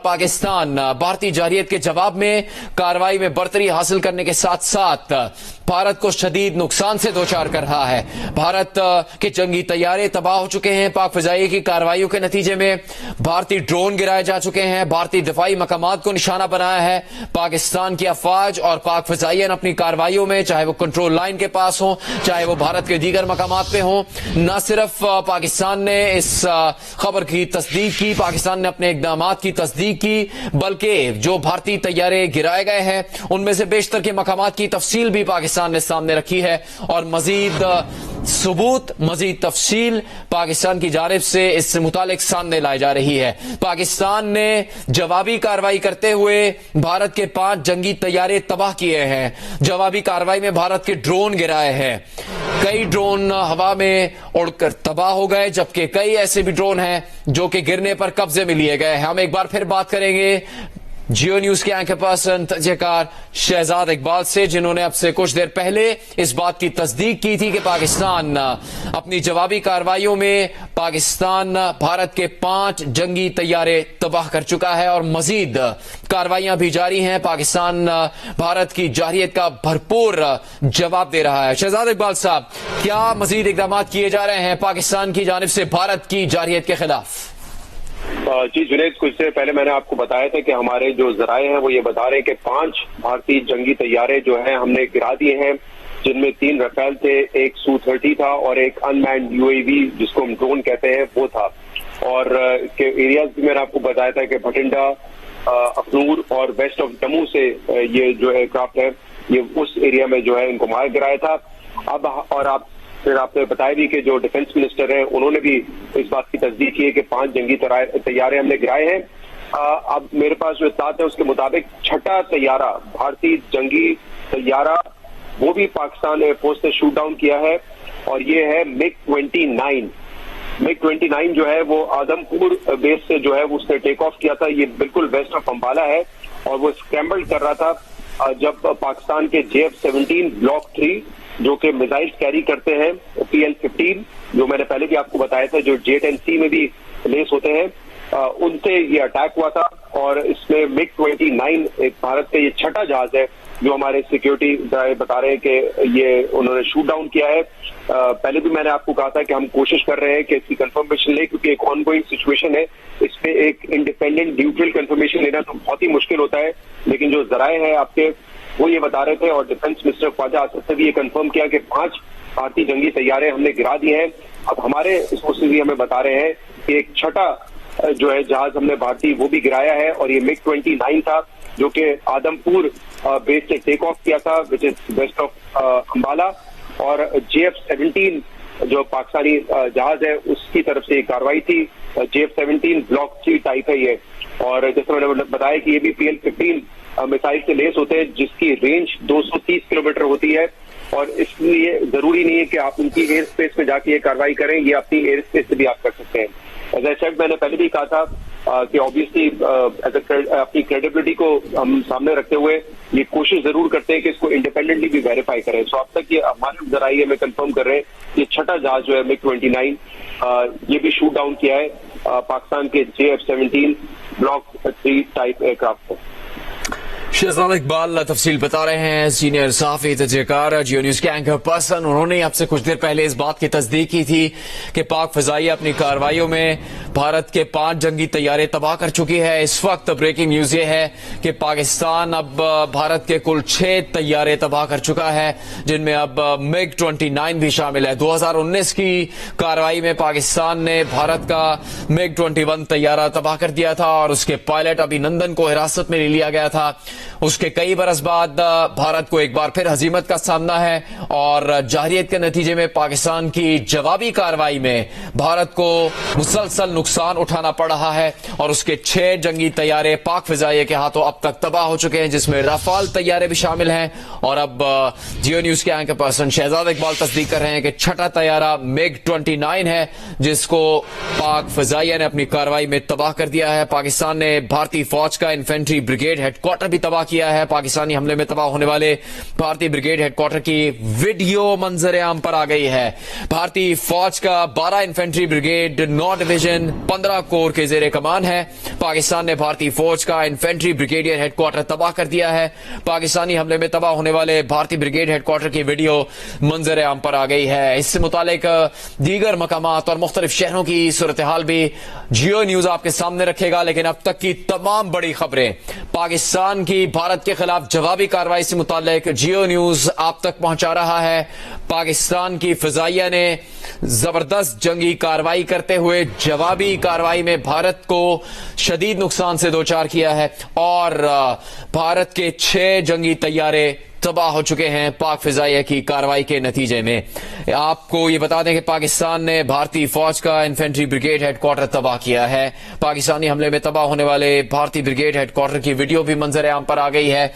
पाकिस्तान भारतीय जारहियत के जवाब में कार्रवाई में बरतरी हासिल करने के साथ साथ भारत को शदीद नुकसान से दो चार कर रहा है। भारत के जंगी तैयारे तबाह हो चुके हैं। पाक फिजाई की कार्रवाइयों के नतीजे में भारतीय ड्रोन गिराए जा चुके हैं। भारतीय दिफाई मकामात को निशाना बनाया है। पाकिस्तान की अफवाज और पाक फिजाइयन अपनी कार्रवाइयों में, चाहे वो कंट्रोल लाइन के पास हो, चाहे वो भारत के दीगर मकामात पे हो, न सिर्फ पाकिस्तान ने इस खबर की तस्दीक की, पाकिस्तान ने अपने इकदाम की तस्दीक की, बल्कि जो भारतीय तैयारे गिराए गए हैं उनमें से बेशतर के मकामात की तफसील भी पाकिस्तान ने सामने रखी है और मजीद सबूत, मजीद तफसील पाकिस्तान की जानिब से इससे मुतालिक सामने लाई जा रही है। पाकिस्तान ने जवाबी कार्रवाई करते हुए भारत के 5 जंगी तैयारे तबाह किए हैं। जवाबी कार्रवाई में भारत के ड्रोन गिराए हैं। कई ड्रोन हवा में उड़कर तबाह हो गए, जबकि कई ऐसे भी ड्रोन हैं जो कि गिरने पर कब्जे में लिए गए हैं। हम एक बार फिर बात करेंगे जियो न्यूज के एंकर पर्सन तजकार शहजाद इकबाल से, जिन्होंने अब से कुछ देर पहले इस बात की तस्दीक की थी कि पाकिस्तान अपनी जवाबी कार्रवाइयों में पाकिस्तान भारत के 5 जंगी तैयारे तबाह कर चुका है और मजीद कार्रवाइयां भी जारी हैं। पाकिस्तान भारत की जारहियत का भरपूर जवाब दे रहा है। शहजाद इकबाल साहब, क्या मजीद इकदाम किए जा रहे हैं पाकिस्तान की जानिब से भारत की जारहियत के खिलाफ? जी जुनैद, कुछ देर पहले मैंने आपको बताया था कि हमारे जो जराए हैं वो ये बता रहे हैं कि 5 भारतीय जंगी तैयारे जो हैं हमने गिरा दिए हैं, जिनमें 3 रफेल थे, एक Su-30 था और एक अनमैन्ड UAV जिसको हम ड्रोन कहते हैं वो था। और के एरियाज भी मैंने आपको बताया था कि भटिंडा, अखनूर और वेस्ट ऑफ जम्मू से ये जो एयरक्राफ्ट है ये उस एरिया में जो है इनको मार गिराया था। अब और फिर आपने बताया भी कि जो डिफेंस मिनिस्टर हैं उन्होंने भी इस बात की तस्दीक की है कि 5 जंगी तैयारे हमने गिराए हैं। अब मेरे पास जो इत्तलात है उसके मुताबिक 6ठा तैयारा, भारतीय जंगी तैयारा, वो भी पाकिस्तान एयरफोर्स ने शूट डाउन किया है और ये है MiG-29। MiG-29 जो है वो आदमपुर बेस से जो है उसने टेक ऑफ किया था। ये बिल्कुल वेस्ट ऑफ अंबाला है और वो स्क्रैम्बल कर रहा था जब पाकिस्तान के JF-17 ब्लॉक 3 जो कि मिसाइल कैरी करते हैं, PL-15 जो मैंने पहले भी आपको बताया था, जो J-10C में भी लेस होते हैं, उनसे ये अटैक हुआ था। और इसमें MiG-29 एक भारत का ये 6ठा जहाज है जो हमारे सिक्योरिटी बता रहे हैं कि ये उन्होंने शूट डाउन किया है। पहले भी मैंने आपको कहा था कि हम कोशिश कर रहे हैं कि इसकी कंफर्मेशन लें, क्योंकि एक ऑनगोइंग सिचुएशन है। इस पे एक इंडिपेंडेंट न्यूट्रल कंफर्मेशन लेना तो बहुत ही मुश्किल होता है, लेकिन जो जराए हैं आपके वो ये बता रहे थे और डिफेंस मिनिस्टर ख्वाजा आसिफ ने भी ये कंफर्म किया कि 5 भारतीय जंगी तैयारे हमने गिरा दिए हैं। अब हमारे सोर्सेज भी हमें बता रहे हैं कि एक 6ठा जो है जहाज हमने भारतीय वो भी गिराया है और ये MiG-29 था जो कि आदमपुर बेस से टेक ऑफ किया था, which is west of Ambala. और JF-17 जो पाकिस्तानी जहाज है उसकी तरफ से कार्रवाई थी। JF-17 ब्लॉक 3 टाइप है ये, और जैसे मैंने बताया कि ये भी PL-15 मिसाइल से लेस होते हैं जिसकी रेंज 230 किलोमीटर होती है। और इसलिए जरूरी नहीं है कि आप उनकी एयर स्पेस में जाके ये कार्रवाई करें, ये अपनी एयर स्पेस से भी आप कर सकते हैं। एज आई सेड, मैंने पहले भी कहा था कि ऑब्वियसली अपनी क्रेडिबिलिटी को हम सामने रखते हुए ये कोशिश जरूर करते हैं कि इसको इंडिपेंडेंटली भी वेरीफाई करें। सो अब तक ये हमारे जराये में कंफर्म कर रहे हैं ये 6ठा जहाज जो है MiG-29 ये भी शूट डाउन किया है पाकिस्तान के JF-17 ब्लॉक 3 टाइप एयरक्राफ्ट को। शहजाद इकबाल तफसील बता रहे हैं, सीनियर सहाफी तजकार जियो न्यूज के एंकर पर्सन। उन्होंने आपसे कुछ देर पहले इस बात की तस्दीक की थी कि पाक फिजाई अपनी कार्रवाइयों में भारत के 5 जंगी तैयारे तबाह कर चुकी है। इस वक्त ब्रेकिंग न्यूज ये है कि पाकिस्तान अब भारत के कुल 6 तैयारे तबाह कर चुका है, जिनमें अब MiG-29 भी शामिल है। 2019 की कार्रवाई में पाकिस्तान ने भारत का MiG-21 तैयारा तबाह कर दिया था और उसके पायलट अभिनंदन को हिरासत में ले लिया गया था। उसके कई बरस बाद भारत को एक बार फिर हजीमत का सामना है और जारहियत के नतीजे में पाकिस्तान की जवाबी कार्रवाई में भारत को मुसलसल नुकसान उठाना पड़ रहा है और उसके 6 जंगी तैयारे पाक फिजाइये के हाथों अब तक तबाह हो चुके हैं, जिसमें राफाल तैयारे भी शामिल हैं। और अब जियो न्यूज के एंकर पर्सन शहजाद इकबाल तस्दीक कर रहे हैं कि 6ठा तैयारा MiG-29 है, जिसको पाक फिजाइये ने अपनी कार्रवाई में तबाह कर दिया है। पाकिस्तान ने भारतीय फौज का इन्फेंट्री ब्रिगेड हेडक्वार्टर भी तबाह किया है। पाकिस्तानी हमले में तबाह होने वाले भारतीय ब्रिगेड हेडक्वार्टर की वीडियो मंजर आम पर आ गई है। भारतीय फौज का 12 इन्फेंट्री ब्रिगेड 9 डिवीजन 15 कोर के जेरे कमान है। पाकिस्तान ने भारतीय फौज का इन्फेंट्री ब्रिगेडियर हेडक्वार्टर तबाह कर दिया है। पाकिस्तानी हमले में तबाह होने वाले भारतीय ब्रिगेड हेडक्वार्टर की वीडियो मंजर आम पर आ गई है। इससे मुतालिक दीगर मकामात और मुख्तलिफ शहरों की सूरत हाल भी जियो न्यूज आपके सामने रखेगा। लेकिन अब तक की तमाम बड़ी खबरें पाकिस्तान की भारत के खिलाफ जवाबी कार्रवाई से मुतालिक जियो न्यूज आप तक पहुंचा रहा है। पाकिस्तान की फिजाइया ने जबरदस्त जंगी कार्रवाई करते हुए जवाबी कार्रवाई में भारत को शदीद नुकसान से दोचार किया है और भारत के 6 जंगी तैयारे तबाह हो चुके हैं पाक फिजाइया की कार्रवाई के नतीजे में। आपको ये बता दें कि पाकिस्तान ने भारतीय फौज का इन्फेंट्री ब्रिगेड हेडक्वार्टर तबाह किया है। पाकिस्तानी हमले में तबाह होने वाले भारतीय ब्रिगेड हेडक्वार्टर की वीडियो भी मंजर आम पर आ गई है।